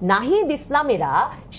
নাহিদ ইসলামেরা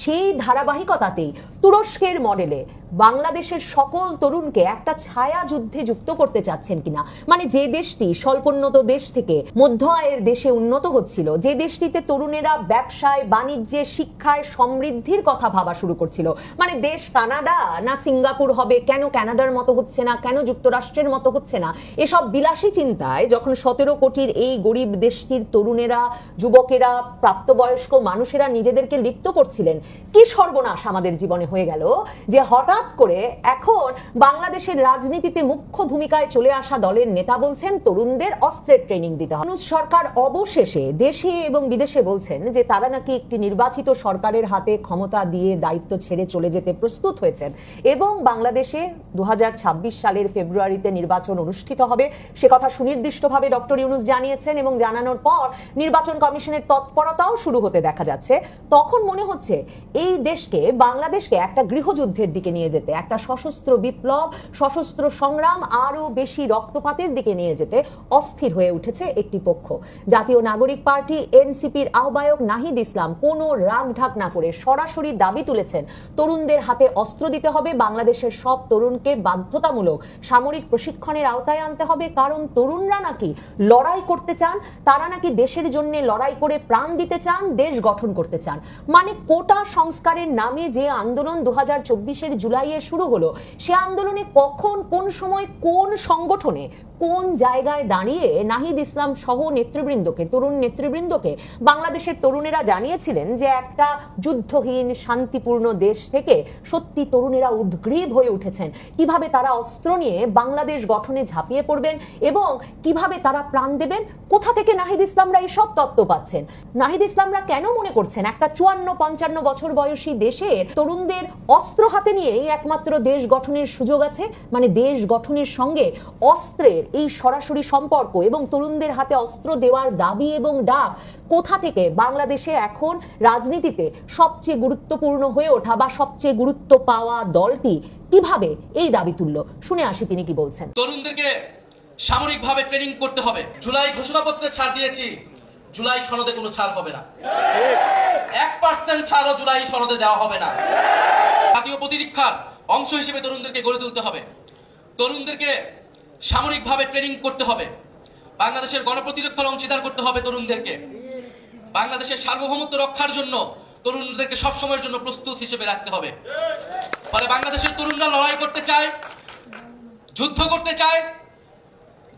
সেই ধারাবাহিকতাতেই তুরস্কের মডেলে বাংলাদেশের সকল তরুণকে একটা ছায়া যুদ্ধে যুক্ত করতে চাচ্ছেন কিনা। মানে যে দেশটি স্বল্পোন্নত দেশ থেকে মধ্য আয়ের দেশে উন্নত হচ্ছিল, যে দেশটিতে তরুণেরা ব্যবসায়, বাণিজ্যে, শিক্ষায় সমৃদ্ধির কথা ভাবা শুরু করছিল, মানে দেশ কানাডা না সিঙ্গাপুর হবে, কেন কানাডার মতো হচ্ছে না, কেন যুক্তরাষ্ট্রের মতো হচ্ছে না, এসব বিলাসী চিন্তায় যখন 17 কোটির এই গরিব দেশটির তরুণেরা, যুবকেরা, প্রাপ্তবয়স্ক মানুষেরা নিজেদেরকে লিপ্ত করছিলেন, কি সর্বনাশ আমাদের জীবনে হয়ে গেল যে হঠাৎ করে এখন বাংলাদেশের রাজনীতিতে মুখ্য ভূমিকায় চলে আসা দলের নেতা বলছেন তরুণদের অস্ত্রের ট্রেনিং দিতে হবে। ইউনূস সরকার অবশেষে দেশে এবং বিদেশে বলছেন যে তারা নাকি একটি নির্বাচিত সরকারের হাতে ক্ষমতা দিয়ে দায়িত্ব ছেড়ে চলে যেতে প্রস্তুত হয়েছেন এবং বাংলাদেশে 2026 সালের ফেব্রুয়ারিতে নির্বাচন অনুষ্ঠিত হবে সে কথা সুনির্দিষ্টভাবে ডক্টর ইউনূস জানিয়েছেন এবং জানানোর পর নির্বাচন কমিশনের তৎপরতাও শুরু হতে দেখা যাচ্ছে। তখন মনে হচ্ছে এই দেশকে, বাংলাদেশকে একটা গৃহযুদ্ধের দিকে নিয়ে যেতে, একটা সশস্ত্র বিপ্লব, সশস্ত্র সংগ্রাম, আরো বেশি রক্তপাতের দিকে নিয়ে যেতে অস্থির হয়ে উঠেছে একটি পক্ষ। জাতীয় নাগরিক পার্টি এনসিপির আহ্বায়ক নাহিদ ইসলাম কোনো রাগ ঢাক না করে সরাসরি দাবি তুলেছেন তরুণদের হাতে অস্ত্র দিতে হবে, বাংলাদেশের সব তরুণকে বাধ্যতামূলক সামরিক প্রশিক্ষণের আওতায় আনতে হবে, কারণ তরুণরা নাকি লড়াই করতে চান, তারা নাকি দেশের জন্য লড়াই করে প্রাণ দিতে চান, দেশ গঠন করতে চান। মানে কোটা সংস্কারের নামে যে আন্দোলন 2024-এর জুলাইয়ে শুরু হলো, সে আন্দোলনে কখন, কোন সময়, কোন সংগঠনে, কোন জায়গায় দাঁড়িয়ে নাহিদ ইসলাম সহ নেতৃবৃন্দকে, তরুণ নেতৃবৃন্দকে বাংলাদেশের তরুণেরা জানিয়েছিলেন যে একটা যুদ্ধহীন শান্তিপূর্ণ দেশ থেকে সত্যি তরুণেরা উদ্গ্রীব হয়ে উঠেছেন, কিভাবে তারা অস্ত্র নিয়ে বাংলাদেশ গঠনে ঝাঁপিয়ে পড়বেন এবং কিভাবে তারা প্রাণ দেবেন। কোথা থেকে নাহিদ ইসলামরা এইসব তত্ত্ব পাচ্ছেন? নাহিদ ইসলামরা কেন মনে করছেন একটা 54-55 বছর বয়সী দেশের তরুণদের অস্ত্র হাতে নিয়েই একমাত্র দেশ গঠনের সুযোগ আছে? মানে দেশ গঠনের সঙ্গে অস্ত্রের এই সরাসরি সম্পর্ক এবং তরুণদের হাতে অস্ত্র দেওয়ার দাবি এবং ডাক কোথা থেকে? বাংলাদেশে এখন রাজনীতিতে সবচেয়ে গুরুত্বপূর্ণ হয়ে ওঠা বা সবচেয়ে গুরুত্ব পাওয়া দলটি কিভাবে এই দাবি তুললো, শুনে আসি তিনি কি বলছেন। তরুণদেরকে সামরিকভাবে ট্রেনিং করতে হবে। জুলাই ঘোষণাপত্রে ছাড় দিয়েছি, জুলাই সনদে কোনো ছাড় হবে না, 1% ছাড়ও জুলাই সনদে দেওয়া হবে না। জাতীয় প্রতিরক্ষার অংশ হিসেবে তরুণদেরকে গড়ে তুলতে হবে, তরুণদেরকে সামরিকভাবে ট্রেনিং করতে হবে, বাংলাদেশের গণপ্রতিরক্ষার অংশীদার করতে হবে তরুণদেরকে, বাংলাদেশের সার্বভৌমত্ব রক্ষার জন্য তরুণদেরকে সবসময়ের জন্য প্রস্তুত হিসেবে রাখতে হবে। ফলে বাংলাদেশের তরুণরা লড়াই করতে চায়, যুদ্ধ করতে চায়,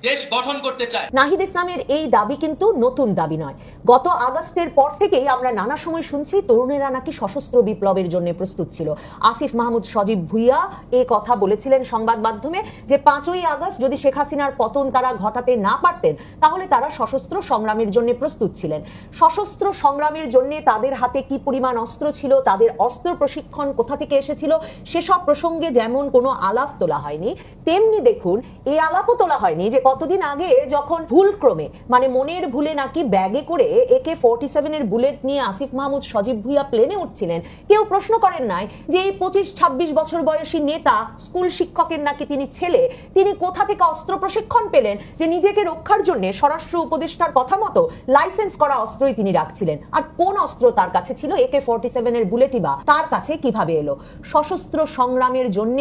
দেশ গঠন করতে চায়। নাহিদ ইসলামের এই দাবি কিন্তু নতুন দাবি নয়। গত আগস্টের পর থেকেই আমরা নানা সময় শুনছি তরুণেরা নাকি সশস্ত্র বিপ্লবের জন্য প্রস্তুত ছিল। আসিফ মাহমুদ সজীব ভুইয়া এই কথা বলেছিলেন সংবাদ মাধ্যমে যে 5ই আগস্ট যদি শেখ হাসিনার পতন তারা ঘটাতে না পারতেন তাহলে তারা সশস্ত্র সংগ্রামের জন্য প্রস্তুত ছিলেন। সশস্ত্র সংগ্রামের জন্য তাদের হাতে কি পরিমাণ অস্ত্র ছিল, তাদের অস্ত্র প্রশিক্ষণ কোথা থেকে এসেছিল, সেসব প্রসঙ্গে যেমন কোনো আলাপ তোলা হয়নি, তেমনি দেখুন এই আলাপও তোলা হয়নি যে কতদিন আগে যখন ভুলক্রমে, মানে মনের ভুলে নাকি ব্যাগে করে AK-47 এর বুলেট নিয়ে আসিফ মাহমুদ সজীব ভুইয়া প্লেনে উঠছিলেন, কেউ প্রশ্ন করেন নাই যে এই 25-26 বছর বয়সী নেতা, স্কুল শিক্ষকের নাকি তিনি ছেলে, তিনি কোথা থেকে অস্ত্র প্রশিক্ষণ পেলেন যে নিজেকে রক্ষার জন্য স্বরাষ্ট্র উপদেষ্টার কথা মতো লাইসেন্স করা অস্ত্রই তিনি রাখছিলেন। আর কোন অস্ত্র তার কাছে ছিল? AK-47 এর বুলেটই বা তার কাছে কিভাবে এলো? সশস্ত্র সংগ্রামের জন্য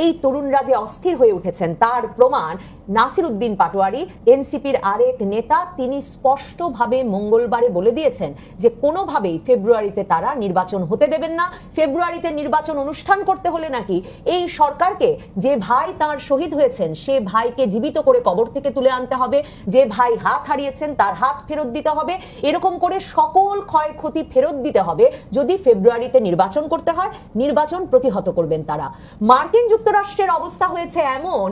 এই তরুণরা যে অস্থির হয়ে উঠেছেন তার প্রমাণ নাসির উদ্দিন পাটোয়ারি, এনসিপির আরেক নেতা, তিনি স্পষ্টভাবে মঙ্গলবারে বলে দিয়েছেন যে কোনোভাবেই ফেব্রুয়ারিতে তারা নির্বাচন হতে দেবেন না। ফেব্রুয়ারিতে নির্বাচন অনুষ্ঠান করতে হলে নাকি এই সরকারকে, যে ভাই তার শহীদ হয়েছেন সে ভাইকে জীবিত করে কবর থেকে তুলে আনতে হবে, যে ভাই হাত হারিয়েছেন তার হাত ফেরত দিতে হবে, এরকম করে সকল ক্ষয়ক্ষতি ফেরত দিতে হবে যদি ফেব্রুয়ারিতে নির্বাচন করতে হয়। নির্বাচন প্রতিহত করবেন তারা। মার্কিন যুক্তরাষ্ট্রের অবস্থা হয়েছে এমন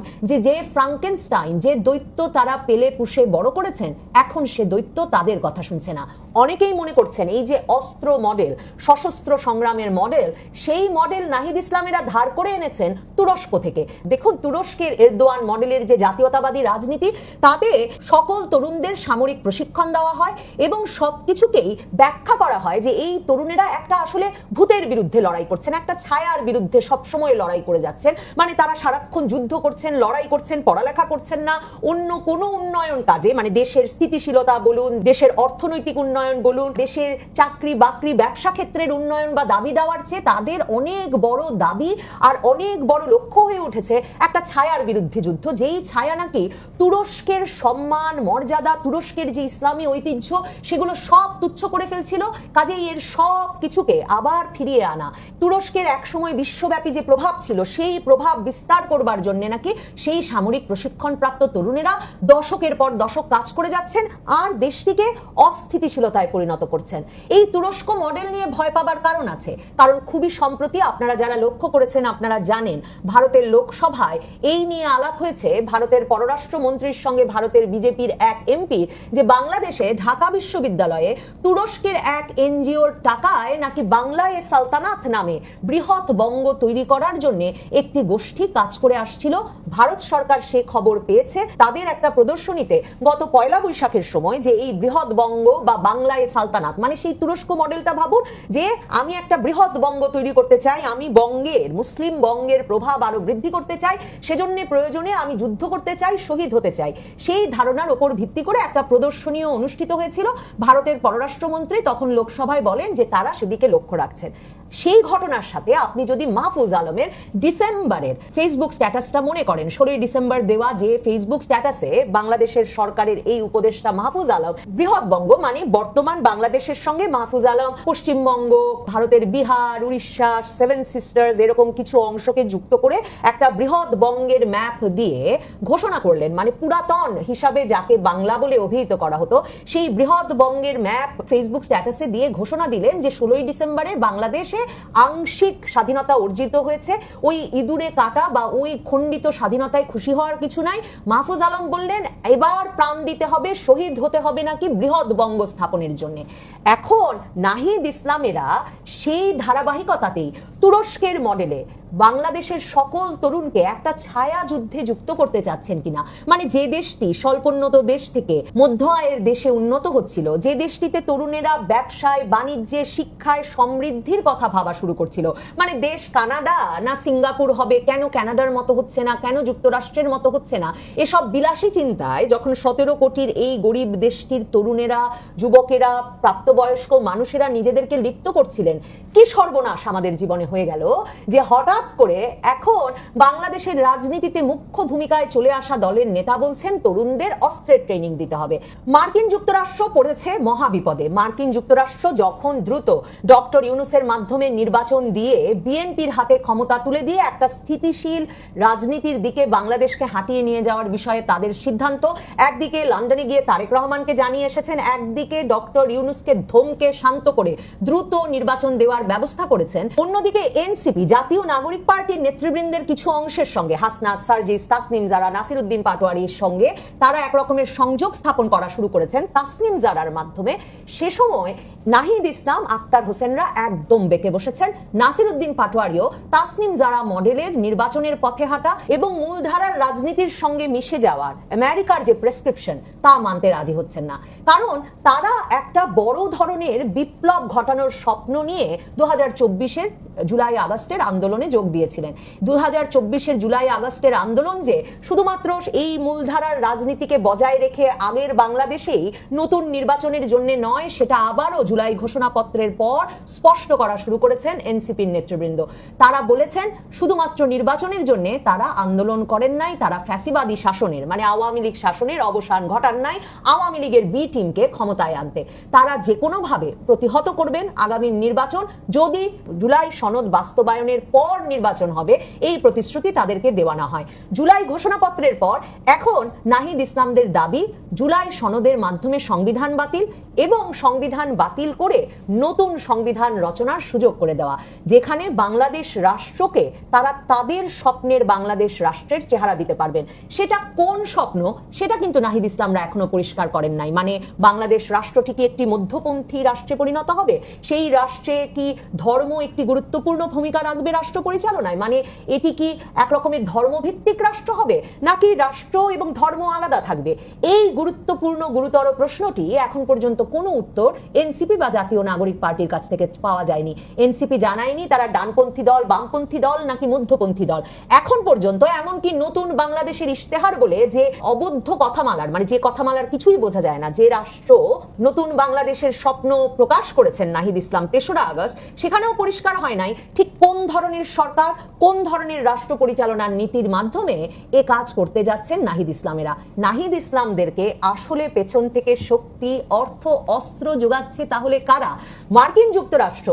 যে ফ্রাঙ্কেনস্টাইন, যে দৈত্য তারা পেলে পুষে বড় করেছেন, এখন সে দৈত্য তাদের কথা শুনছে না। অনেকেই মনে করছেন এই যে অস্ত্র মডেল, সশস্ত্র সংগ্রামের মডেল, সেই মডেল নাহিদ ইসলামেরা ধার করে এনেছেন তুরস্ক থেকে। দেখুন তুরস্কের এরদোয়ান মডেলের যে জাতীয়তাবাদী রাজনীতি, তাতে সকল তরুণদের সামরিক প্রশিক্ষণ দেওয়া হয় এবং সবকিছুকেই ব্যাখ্যা করা হয় যে এই তরুণেরা একটা আসলে ভূতের বিরুদ্ধে লড়াই করছেন, একটা ছায়ার বিরুদ্ধে সবসময় লড়াই করে যাচ্ছেন। মানে তারা সারাক্ষণ যুদ্ধ করছেন, লড়াই করছেন, পড়ালেখা করছেন না অন্য কোনো উন্নয়ন কাজে, মানে দেশের স্থিতিশীলতা বলুন, দেশের অর্থনৈতিক উন্নয়ন বলুন, দেশের চাকরি বাকরি ব্যবসা ক্ষেত্রের উন্নয়ন বা দাবি দেওয়ার চেয়ে তাদের অনেক বড় দাবি আর অনেক বড় লক্ষ্য হয়ে উঠেছে একটা ছায়ার বিরুদ্ধে যুদ্ধ, যেই ছায়া নাকি তুরস্কের সম্মান মর্যাদা, তুরস্কের যে ইসলামী ঐতিহ্য সেগুলো সব তুচ্ছ করে ফেলছিল। কাজেই এর সব কিছুকে আবার ফিরিয়ে আনা, তুরস্কের একসময় বিশ্বব্যাপী যে প্রভাব ছিল সেই প্রভাব বিস্তার করবার জন্য নাকি সেই সামরিক প্রশিক্ষণপ্রাপ্ত তরুণেরা দশকের পর দশক কাজ করে যাচ্ছেন আর দেশটিকে অস্থিতিশীলতায় পরিণত করছেন। এই তুরস্ক মডেল নিয়ে ভয় পাবার কারণ আছে, কারণ খুবই সম্প্রতি আপনারা যারা লক্ষ্য করেছেন আপনারা জানেন ভারতের লোকসভায় এই নিয়ে আলাপ হয়েছে ভারতের পররাষ্ট্রমন্ত্রীর সঙ্গে ভারতের বিজেপির এক এমপি, যে বাংলাদেশে ঢাকা বিশ্ববিদ্যালয়ে তুরস্কের এক এনজিওর টাকায় নাকি বাংলায় সালতানাত নামে বৃহৎ বঙ্গ তৈরি করার জন্য একটি গোষ্ঠী কাজ করে আসছিল। ভারত সরকার সে খবর পেয়েছে, তাদের একটা প্রদর্শনীতে গত পয়লা বৈশাখের সময় যে এই বৃহৎ বঙ্গ বা বাংলায় সালতানাত মানে সেই তুরস্ক মডেলটা ভাবুন, যে আমি একটা বৃহৎ বঙ্গ তৈরি করতে চাই, আমি বঙ্গের মুসলিম বঙ্গের প্রভাব আরো বৃদ্ধি করতে চাই, সেজন্য প্রয়োজনে আমি যুদ্ধ করতে চাই, শহীদ হতে চাই। সেই ধারণার উপর ভিত্তি করে একটা প্রদর্শনীও অনুষ্ঠিত হয়েছিল। ভারতের পররাষ্ট্রমন্ত্রী তখন লোকসভায় বলেন যে তারা সেদিকে লক্ষ্য রাখছেন। সেই ঘটনার সাথে আপনি যদি মাহফুজ আলমের ডিসেম্বরের ফেসবুক স্ট্যাটাসটা মনে করেন, 16 ডিসেম্বর দেওয়া যে ফেসবুক স্ট্যাটাসে বাংলাদেশের সরকারের এই উপদেষ্টা মাহফুজ আলম বৃহৎ বঙ্গ মানে বর্তমান বাংলাদেশের সঙ্গে মাহফুজ আলম পশ্চিমবঙ্গ, ভারতের বিহার, উড়িষ্যা, সেভেন সিস্টার্স এরকম কিছু অংশকে যুক্ত করে একটা বৃহৎ বঙ্গের ম্যাপ দিয়ে ঘোষণা করলেন, মানে পুরাতন হিসাবে যাকে বাংলা বলে অভিহিত করা হতো সেই বৃহৎ বঙ্গের ম্যাপ ফেসবুক স্ট্যাটাসে দিয়ে ঘোষণা দিলেন যে 16 ডিসেম্বরে বাংলাদেশে আংশিক স্বাধীনতা অর্জিত হয়েছে। ওই ইঁদুরে কাটা বা ওই খণ্ডিত স্বাধীনতায় খুশি হওয়ার কিছু নাই। মাহফুজ আলম বললেন এবার প্রাণ দিতে হবে, শহীদ হতে হবে নাকি বৃহৎ বঙ্গ স্থাপনের জন্য। এখন নাহিদ ইসলামেরা সেই ধারাবাহিকতাতেই তুরস্কের মডেলে বাংলাদেশের সকল তরুণকে একটা ছায়া যুদ্ধে যুক্ত করতে চাচ্ছেন কিনা, মানে যে দেশটি স্বল্পোন্নত দেশ থেকে মধ্য আয়ের দেশে উন্নত হচ্ছিল, যে দেশটিতে তরুণেরা ব্যবসায় বাণিজ্যে শিক্ষায় সমৃদ্ধির কথা ভাবা শুরু করছিল, মানে দেশ কানাডা না সিঙ্গাপুর হবে, কেন কানাডার মতো হচ্ছে না, কেন যুক্তরাষ্ট্রের মতো হচ্ছে না, এসব বিলাসী চিন্তায় যখন 17 কোটির এই গরিব দেশটির তরুণেরা, যুবকেরা, প্রাপ্তবয়স্ক মানুষেরা নিজেদেরকে লিপ্ত করছিলেন, কি সর্বনাশ আমাদের জীবনে হয়ে গেল যে হঠাৎ করে এখন বাংলাদেশের রাজনীতিতে মুখ্য ভূমিকায় চলে আসা দলের নেতা বলছেন তরুণদের অস্ত্রের ট্রেনিং দিতে হবে। মার্কিন যুক্তরাষ্ট্র পড়েছে মহাবিপদে। মার্কিন যুক্তরাষ্ট্র যখন দ্রুত ডক্টর ইউনূসের মাধ্যমে নির্বাচন দিয়ে বিএনপির হাতে ক্ষমতা তুলে দিয়ে একটা স্থিতিশীল রাজনীতির দিকে বাংলাদেশকে হাঁটিয়ে নিয়ে যাওয়ার বিষয়ে তাদের সিদ্ধান্ত, একদিকে লন্ডনে গিয়ে তারেক রহমানকে জানিয়ে এসেছেন, একদিকে ডক্টর ইউনূসকে ধমকে শান্ত করে দ্রুত নির্বাচন দেওয়ার ব্যবস্থা করেছেন, অন্যদিকে এনসিপি জাতীয় নাগরিক পার্টির নেতৃবৃন্দের কিছু অংশের সঙ্গে হাসনাত, সার্জিস, তাসনিম জারা, নাসিরউদ্দিন পাটোয়ারির সঙ্গে তারা এক রকমের সংযোগ স্থাপন করা শুরু করেছেন তাসনিম জারার মাধ্যমে। সে সময় নাহিদ ইসলাম, আক্তার হোসেনরা একদম বেঁকে বসেছেন। নাসিরউদ্দিন পাটোয়ারিও তাসনিম জারা মডেলের নির্বাচনের পথে হাঁটা এবং মূলধারার রাজনীতির সঙ্গে মিশে যাওয়ার আমেরিকার যে প্রেসক্রিপশন তা মানতে রাজি হচ্ছেন না, কারণ তারা একটা বড় ধরনের বিপ্লব ঘটানোর স্বপ্ন নিয়ে 2024-এর জুলাই আগস্টের আন্দোলনে যোগ দিয়েছিলেন। 2024-এর জুলাই আগস্টের আন্দোলন যে শুধুমাত্র এই মূলধারার রাজনীতিকে বজায় রেখে আগের বাংলাদেশেই নতুন নির্বাচনের জন্য নয়, সেটা আবারও জুলাই ঘোষণাপত্রের পর স্পষ্ট করা শুরু করেছেন এনসিপির নেতৃবৃন্দ। তারা বলেছেন শুধুমাত্র নির্বাচনের জন্য তারা আন্দোলন করেন নাই, তারা ফ্যাসিবাদী শাসনের মানে আওয়ামী লীগ শাসনের অবসান ঘটান নাই, আওয়ামী লীগের বি টিমকে ক্ষমতায় আনতে তারা যে কোনোভাবে প্রতিহত করবেন আগামী নির্বাচন, যদি জুলাই সনদ বাস্তবায়নের পর নির্বাচন হবে এই প্রতিশ্রুতি তাদেরকে দেওয়া না হয়। জুলাই ঘোষণাপত্রের পর এখন নাহিদ ইসলামদের দাবি জুলাই সনদের মাধ্যমে সংবিধান বাতিল এবং সংবিধান বাতিল করে নতুন সংবিধান রচনার সুযোগ করে দেওয়া, যেখানে বাংলাদেশ রাষ্ট্রকে তারা তাদের স্বপ্নের বাংলাদেশ রাষ্ট্রের চেহারা দিতে পারবেন। সেটা কোন স্বপ্ন সেটা কিন্তু নাহিদ ইসলামরা এখনো পরিষ্কার করেন নাই। মানে বাংলাদেশ রাষ্ট্রটি কি একটি মধ্যপন্থী রাষ্ট্রে পরিণত হবে, সেই রাষ্ট্রে কি ধর্ম একটি গুরুত্বপূর্ণ ভূমিকা রাখবে রাষ্ট্র পরিচালনায়, মানে এটি কি এক রকমের ধর্মভিত্তিক রাষ্ট্র হবে নাকি রাষ্ট্র এবং ধর্ম আলাদা থাকবে, এই গুরুত্বপূর্ণ গুরুতর প্রশ্নটি এখন পর্যন্ত কোনো উত্তর এনসিপি বা জাতীয় নাগরিক পার্টির কাছ থেকে পাওয়া যায়নি। এনসিপি জানায়নি তারা ডানপন্থী দল, বামপন্থী দল নাকি মধ্যপন্থী দল। এখন পর্যন্ত এমনকি নতুন বাংলাদেশের ইশতেহার বলে যে অবদ্ধ কথামালার, মানে যে কথামালার কিছুই বোঝা যায় না, যে রাষ্ট্র নতুন বাংলাদেশের স্বপ্ন প্রকাশ করেছেন নাহিদ ইসলাম ৩রা আগস্ট, সেখানেও পরিষ্কার হয় নাই ঠিক কোন ধরনের সরকার, কোন ধরনের রাষ্ট্র পরিচালনার নীতির মাধ্যমে এ কাজ করতে যাচ্ছেন নাহিদ ইসলামেরা। নাহিদ ইসলামদেরকে আসলে পেছন থেকে শক্তি, অর্থ, অস্ত্র যোগাচ্ছে তাহলে কারা? মার্কিন যুক্তরাষ্ট্র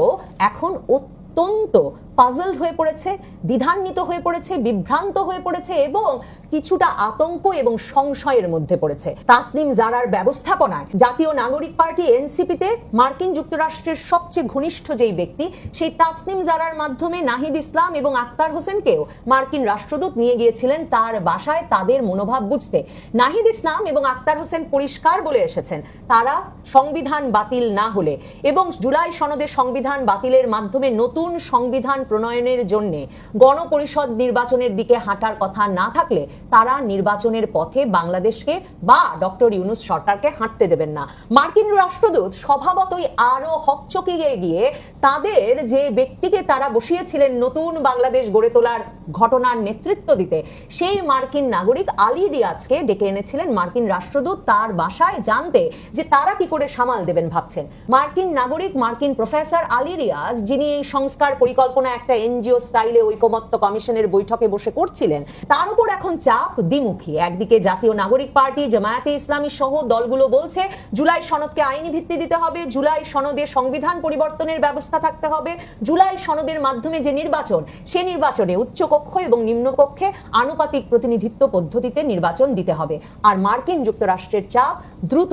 এখন অত্যন্ত পাজল হয়ে পড়েছে, দ্বিধান্বিত হয়ে পড়েছে, বিভ্রান্ত হয়ে পড়েছে এবং কিছুটা আতঙ্ক এবং সংশয়ের মধ্যে পড়েছে। তাসনিম জারার ব্যবস্থাপনায় জাতীয় নাগরিক পার্টি এনসিপিতে মার্কিন যুক্তরাষ্ট্রের সবচেয়ে ঘনিষ্ঠ যেই ব্যক্তি, সেই তাসনিম জারার মাধ্যমে নাহিদ ইসলাম এবং আক্তার হোসেনকেও মার্কিন রাষ্ট্রদূত নিয়ে গিয়েছিলেন তার বাসায় তাদের মনোভাব বুঝতে। নাহিদ ইসলাম এবং আক্তার হোসেন পরিষ্কার বলে এসেছেন তারা সংবিধান বাতিল না হলে এবং জুলাই সনদে সংবিধান বাতিলের মাধ্যমে নতুন সংবিধান প্রণয়নের জন্য গণপরিষদ নির্বাচনের দিকে হাঁটার কথা না থাকলে তারা নির্বাচনের পথে বাংলাদেশকে বা ডক্টর ইউনূস সরকারকে হাঁটতে দেবেন না। মার্কিন রাষ্ট্রদূত স্বভাবতই আরো হকচকিয়ে গিয়ে তাদের যে ব্যক্তিকে তারা বসিয়েছিলেন নতুন বাংলাদেশ গড়ে তোলার ঘটনার নেতৃত্ব দিতে, সেই মার্কিন নাগরিক আলী রিয়াজকে ডেকে এনেছিলেন মার্কিন রাষ্ট্রদূত তার বাসায় জানতে যে তারা কি করে সামাল দেবেন ভাবছেন। মার্কিন নাগরিক, মার্কিন প্রফেসর আলী রিয়াজ, যিনি এই সংস্কার পরিকল্পনা একটা এনজিও স্টাইলে ঐকমত্য কমিশনের বৈঠকে বসে করছিলেন, তার উপর এখন চাপ দ্বিমুখী। একদিকে জাতীয় নাগরিক পার্টি, জামায়াতে ইসলামী সহ দলগুলো বলছে জুলাই সনদকে আইনি ভিত্তি দিতে হবে, জুলাই সনদে সংবিধান পরিবর্তনের ব্যবস্থা থাকতে হবে, জুলাই সনদের মাধ্যমে যে নির্বাচন, সে নির্বাচনে উচ্চকক্ষ এবং নিম্নকক্ষে আনুপাতিক প্রতিনিধিত্ব পদ্ধতিতে নির্বাচন দিতে হবে। আর মার্কিন যুক্তরাষ্ট্রের চাপ দ্রুত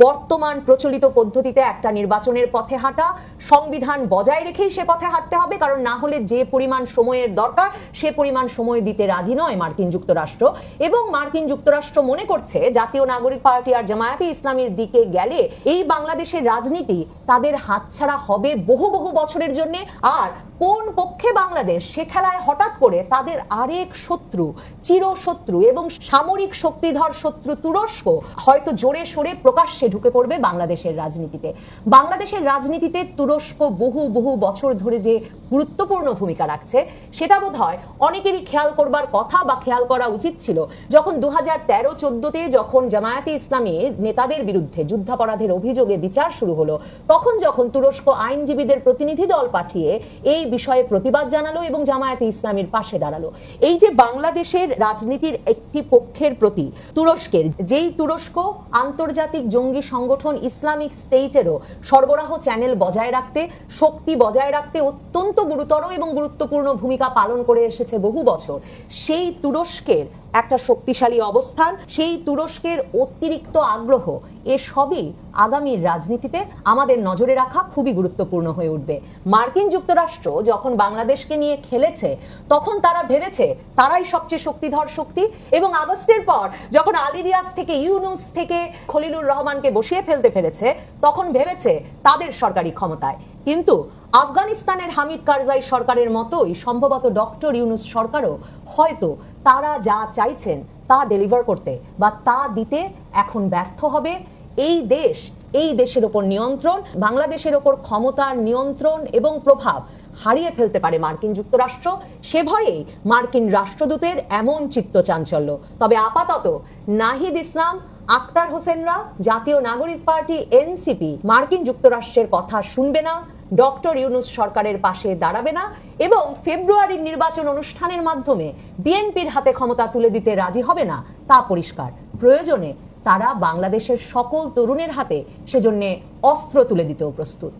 বর্তমান প্রচলিত পদ্ধতিতে একটা নির্বাচনের পথে হাঁটা, সংবিধান বজায় রেখেই সে পথে হাঁটতে হবে, কারণ না হলে যে পরিমাণ সময়ের দরকার সে পরিমাণ সময় দিতে রাজি নয় মার্কিন যুক্তরাষ্ট্র। এবং মার্কিন যুক্তরাষ্ট্র মনে করছে জাতীয় নাগরিক পার্টি আর জামায়াতে ইসলামীর দিকে গেলে এই বাংলাদেশের রাজনীতি তাদের হাতছাড়া হবে বহু বহু বছরের জন্য। আর কোন পক্ষে বাংলাদেশ, সে খেলায় হঠাৎ করে তাদের আরেক শত্রু, চিরশত্রু এবং সামরিক শক্তিধর শত্রু তুরস্ক হয়তো জোরে সোরে প্রকাশ্যে ঢুকে পড়বে বাংলাদেশের রাজনীতিতে। বাংলাদেশের রাজনীতিতে তুরস্ক বহু বহু বছর ধরে যে গুরুত্বপূর্ণ ভূমিকা রাখছে সেটা বোধহয় অনেকেরই খেয়াল করবার কথা বা খেয়াল করা উচিত ছিল। যখন 2013-14তে যখন জামায়াতে ইসলামীর নেতাদের বিরুদ্ধে যুদ্ধাপরাধের অভিযোগে বিচার শুরু হলো, তখন যখন তুরস্ক আইনজীবীদের প্রতিনিধি দল পাঠিয়ে এই বিষয়ে প্রতিবাদ জানালো এবং জামায়াতে ইসলামীর পাশে দাঁড়ালো, এই যে বাংলাদেশের রাজনীতির একটি পক্ষের প্রতি তুরস্কের, যেই তুরস্ক আন্তর্জাতিক জঙ্গি সংগঠন ইসলামিক স্টেটেরও সরবরাহ চ্যানেল বজায় রাখতে, শক্তি বজায় রাখতে অত্যন্ত গুরুতর এবং গুরুত্বপূর্ণ ভূমিকা পালন করে এসেছে বহু বছর, সেই তুরস্কের একটা শক্তিশালী অবস্থান, সেই তুরস্কের অতিরিক্ত আগ্রহ, এসবই আগামীর রাজনীতিতে আমাদের নজরে রাখা খুবই গুরুত্বপূর্ণ হয়ে উঠবে। মার্কিন যুক্তরাষ্ট্র যখন বাংলাদেশকে নিয়ে খেলেছে তখন তারা ভেবেছে তারাই সবচেয়ে শক্তিধর শক্তি, এবং আগস্টের পর যখন আলী রিয়াজ থেকে, ইউনূস থেকে খলিলুর রহমানকে বসিয়ে ফেলতে পেরেছে তখন ভেবেছে তাদের সরকারি ক্ষমতায়। কিন্তু আফগানিস্তানের হামিদ কারজাই সরকারের মতোই সম্ভবত ডক্টর ইউনূস সরকারও হয়তো তারা যা চাইছেন তা ডেলিভার করতে বা তা দিতে এখন ব্যর্থ হবে। এই দেশের ওপর নিয়ন্ত্রণ, বাংলাদেশের ওপর ক্ষমতার নিয়ন্ত্রণ এবং প্রভাব হারিয়ে ফেলতে পারে মার্কিন যুক্তরাষ্ট্র, সে ভয়েই মার্কিন রাষ্ট্রদূতের এমন চিত্তচাঞ্চল্য। তবে আপাতত নাহিদ ইসলাম, আক্তার হোসেনরা, জাতীয় নাগরিক পার্টি এনসিপি মার্কিন যুক্তরাষ্ট্রের কথা শুনবে না, ডক্টর ইউনূস সরকারের পাশে দাঁড়াবে না এবং ফেব্রুয়ারির নির্বাচন অনুষ্ঠানের মাধ্যমে বিএনপির হাতে ক্ষমতা তুলে দিতে রাজি হবে না তা পরিষ্কার। প্রয়োজনে তারা বাংলাদেশের সকল তরুণের হাতে সেজন্য অস্ত্র তুলে দিতেও প্রস্তুত।